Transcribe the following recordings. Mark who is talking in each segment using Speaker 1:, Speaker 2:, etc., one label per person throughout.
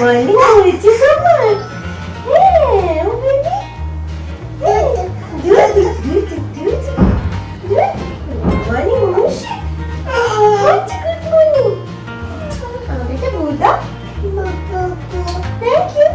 Speaker 1: Morning, হয়েছে তোমার? হ্যাঁ, ও বেবি। Morning, মুশি। Good morning. এটা Buda. Thank you.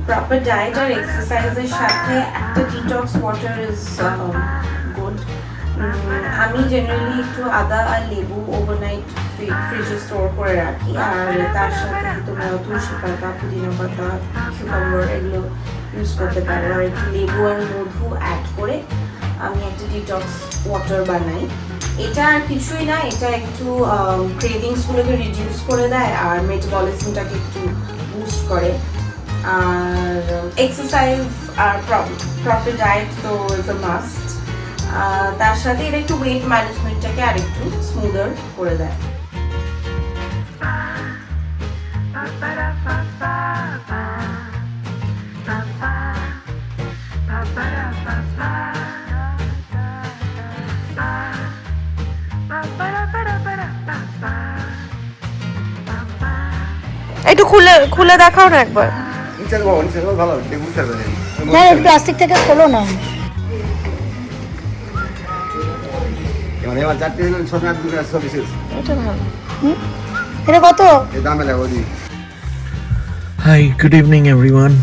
Speaker 1: Proper diet or exercise এর সাথে একটা detox water is good. আমি জেনারেলি একটু আদা আর লেবু ওভারনাইট ফ্রিজে স্টোর করে রাখি, আর তার সাথে তোমরা তুলসী পাতা, পুদিনা পাতা, কিউকাম্বার এগুলো ইউজ করতে পারো, আর একটু লেবু আর মধু অ্যাড করে আমি একটা ডিটক্স ওয়াটার বানাই। এটা আর কিছুই না, এটা একটু ক্রেভিংসগুলোকে রিডিউস করে দেয় আর মেটাবলিজমটাকে একটু বুস্ট করে। আর এক্সারসাইজ আর প্রপার ডায়েট তো ইজ আ মাস্ট। তার সাথে এটা একটু ওয়েট ম্যানেজমেন্টটাকে আর একটু স্মুদার করে দেয়।
Speaker 2: একটু খুলে দেখাও না একবার।
Speaker 3: না, প্লাস্টিক থেকে খোলো না। এটা কত?
Speaker 4: Hi, good evening everyone.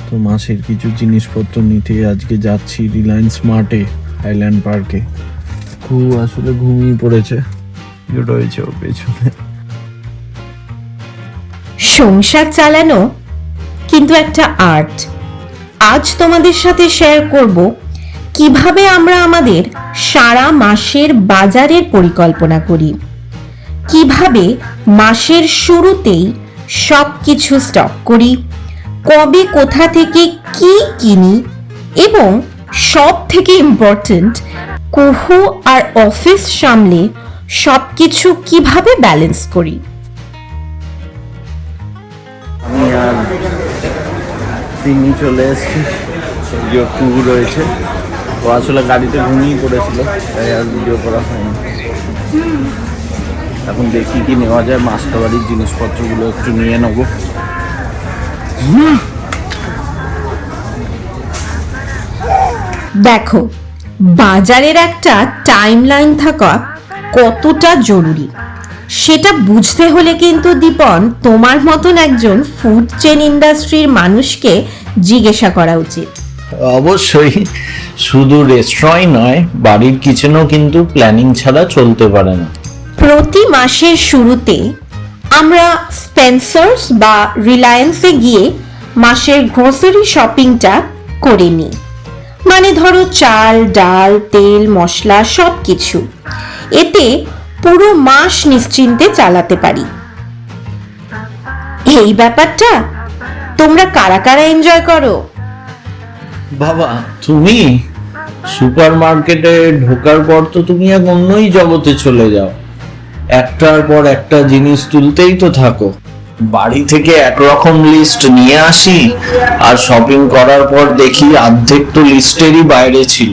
Speaker 4: তো মাসের কিছু জিনিসপত্র নিতে আজকে যাচ্ছি রিলায়েন্স মার্টে, হাইল্যান্ড পার্কে। খুব আসলে ঘুমিয়ে পড়েছে, রয়েছে ওর পেছনে।
Speaker 5: সংসার চালানো কিন্তু একটা আর্ট। আজ তোমাদের সাথে শেয়ার করব কিভাবে আমরা আমাদের সারা মাসের বাজারের পরিকল্পনা করি, কিভাবে মাসের শুরুতেই সবকিছু স্টক করি, কবে কোথা থেকে কি কিনি, এবং সব থেকে ইম্পর্ট্যান্ট, কুহু আর অফিস সামলে সবকিছু কিভাবে ব্যালেন্স করি।
Speaker 4: আর তিনি চলে এসছে, কুকুর রয়েছে। ও আসলে গাড়িতে ঘুমিয়ে পড়েছিল, তাই আর ভিডিও করা হয়নি। এখন দেখি কি নেওয়া যায়, মাসকাবাড়ির জিনিসপত্রগুলো একটু নিয়ে নেবো।
Speaker 5: দেখো, বাজারের একটা টাইমলাইন থাকা কতটা জরুরি সেটা বুঝতে হলে কিন্তু দীপন তোমার মতন একজন ফুড চেন ইন্ডাস্ট্রির মানুষকে জিজ্ঞাসা করা উচিত।
Speaker 4: অবশ্যই, শুধু রেস্টুরেন্ট নয়, বাড়ির কিচেনও কিন্তু প্ল্যানিং ছাড়া চলতে পারে না।
Speaker 5: প্রতি মাসের শুরুতে আমরা স্পেন্সার্স বা রিলায়েন্সে গিয়ে মাসের গ্রোসারি শপিংটা করে নিই। মানে ধরো চাল, ডাল, তেল, মশলা সব কিছু। এতে পুরো মাস নিশ্চিন্তে চালাতে পারি। এই ব্যাপারটা তোমরা কারা কারা এনজয় করো?
Speaker 4: বাবা, তুমি সুপার মার্কেটে ঢোকার পর তো তুমি এক অন্যই জগতে চলে যাও। একটার পর একটা জিনিস তুলতেই তো থাকো। বাড়ি থেকে একরকম লিস্ট নিয়ে আসি, আর শপিং করার পর দেখি অর্ধেক তো লিস্টেরই বাইরে ছিল।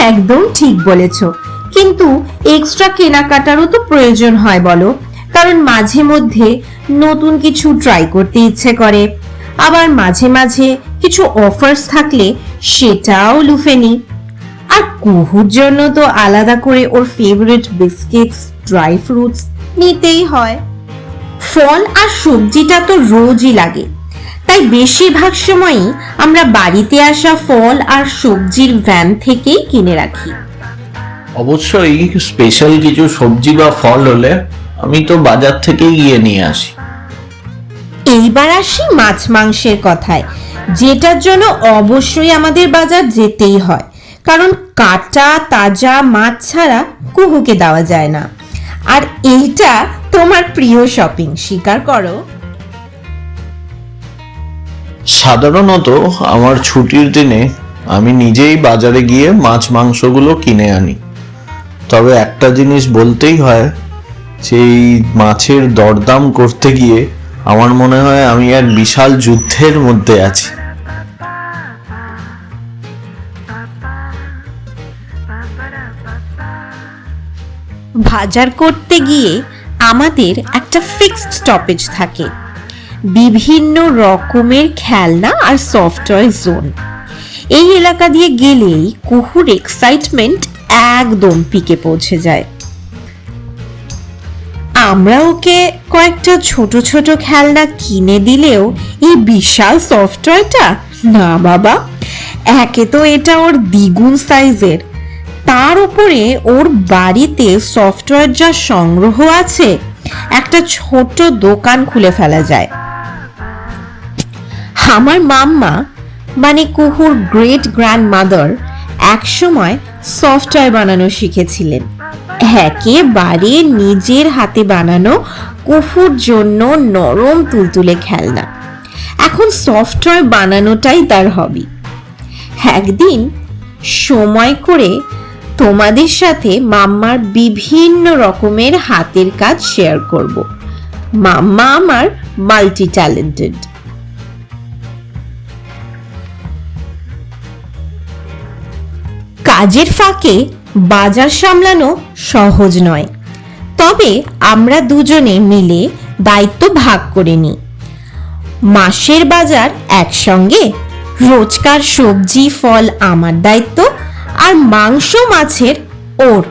Speaker 5: একদম ঠিক বলেছো, কিন্তু এক্সট্রা কেনাকাটারও তো প্রয়োজন হয় বলো, কারণ মাঝে মধ্যে নতুন কিছু ট্রাই করতে ইচ্ছে করে, আবার মাঝে মাঝে কিছু অফার্স থাকলে সেটাও লুফে নিই। আর কুহুর জন্য তো আলাদা করে ওর ফেভারিট বিস্কিটস, ড্রাই ফ্রুটস নিতেই হয়। ফল আর সবজিটা তো রোজই লাগে, তাই বেশিরভাগ সময়ই আমরা বাড়িতে আসা ফল আর সবজির ভ্যান থেকেই কিনে রাখি।
Speaker 4: অবশ্যই স্পেশাল কিছু সবজি বা ফল হলে আমি তো বাজার থেকেই গিয়ে নিয়ে আসি।
Speaker 5: এইবার আসি মাছ মাংসের কথায়, যেটার জন্য অবশ্যই আমাদের বাজার যেতেই হয়, কারণ কাটা তাজা মাছ ছাড়া কুহুকে দেওয়া যায় না। আর এইটা তোমার প্রিয় শপিং, স্বীকার করো।
Speaker 4: সাধারণত আমার ছুটির দিনে আমি নিজেই বাজারে গিয়ে মাছ মাংসগুলো কিনে আনি। তবে একটা জিনিস বলতেই হয়, সেই মাছের দরদাম করতে গিয়ে আমার মনে হয় আমি এক বিশাল যুদ্ধের মধ্যে আছি।
Speaker 5: বাজার করতে গিয়ে আমাদের একটা ফিক্সড স্টপেজ থাকে, বিভিন্ন রকমের খেলনা আর সফটওয়্যার জোন। এই এলাকা দিয়ে গেলেই কুহুর এক্সাইটমেন্ট একদম পিকে পৌঁছে যায়। আমরা ওকে কয়েকটা ছোট ছোট খেলনা কিনে দিলেও এই বিশাল সফটওয়্যারটা না বাবা, একে তো এটা ওর দ্বিগুণ সাইজের, তার উপরে ওর বাড়িতে সফটওয়্যার যা সংগ্রহ আছে, একটা ছোট দোকান খুলে ফেলা যায়। আমার মাম্মা মানে কুহুর গ্রেট গ্র্যান্ডমাদার একসময় সফটওয়্যার বানানো শিখেছিলেন, একেবারে নিজের হাতে বানানো কুহুর জন্য নরম তুলতুলে খেলনা। এখন সফটওয়্যার বানানোটাই তার হবি। একদিন সময় করে তোমাদের সাথে মাম্মার বিভিন্ন রকমের হাতের কাজ শেয়ার করব। মাম্মা আমার মাল্টি ট্যালেন্টেড। কাজের ফাঁকে বাজার সামলানো সহজ নয়, তবে আমরা দুজনে মিলে দায়িত্ব ভাগ করে নিই। মাসের বাজার একসঙ্গে, রোজকার সবজি ফল আমার দায়িত্ব, আর মাংস মাছের ওর।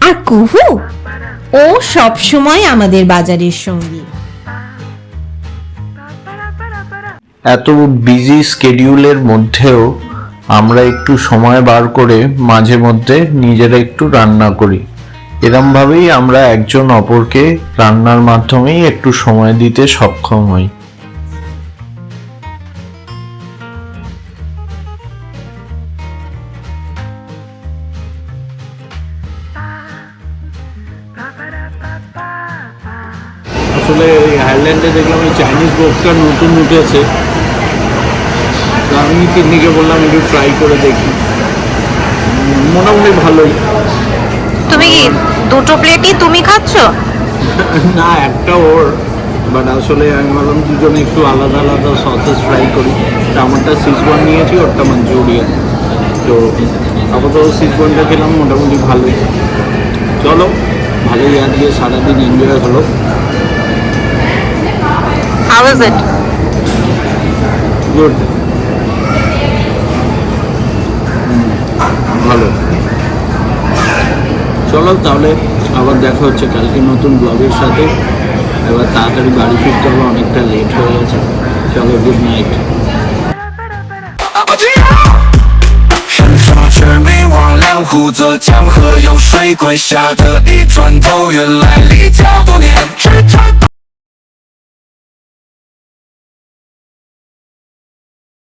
Speaker 5: আর কুহু, ও সবসময় আমাদের বাজারের সঙ্গী।
Speaker 4: এত বিজি স্কেডিউলের মধ্যেও আমরা একটু সময় বার করে মাঝে মধ্যে নিজেরা একটু রান্না করি। এরম ভাবেই আমরা একজন অপরকে রান্নার মাধ্যমেই একটু সময় দিতে সক্ষম হই। আসলে আয়ারল্যান্ডে দেখলাম এই চাইনিজ বোর্ডটা নতুন উঠেছে, তো আমি তিন্নিকে বললাম একটু ট্রাই করে দেখি, মোটামুটি ভালোই।
Speaker 2: তুমি কি দুটো প্লেটই তুমি খাচ্ছ?
Speaker 4: না, একটা ওর, বাট আসলে আমি ভাবলাম দুজনে একটু আলাদা আলাদা সসেস ট্রাই করি। তা আমারটা সিজওয়ান নিয়েছি, ওরটা মাঞ্চুরিয়ান। তো আপাতত সিজওয়ানটা খেলাম, মোটামুটি ভালোই। চলো, ভালোই আজকে সারাদিন এনজয় হলো।
Speaker 2: How is it?
Speaker 4: গুড, ভালো। চলো তাহলে আবার দেখা হচ্ছে কালকে নতুন ব্লগের সাথে। এবার তাড়াতাড়ি বাড়ি ফিরতে হবে, অনেকটা লেট হয়ে গেছে। চলো, গুড নাইট।
Speaker 6: 神说魑魅魍魉护泽江河有水鬼，吓得一转头，原来离家多年，只差。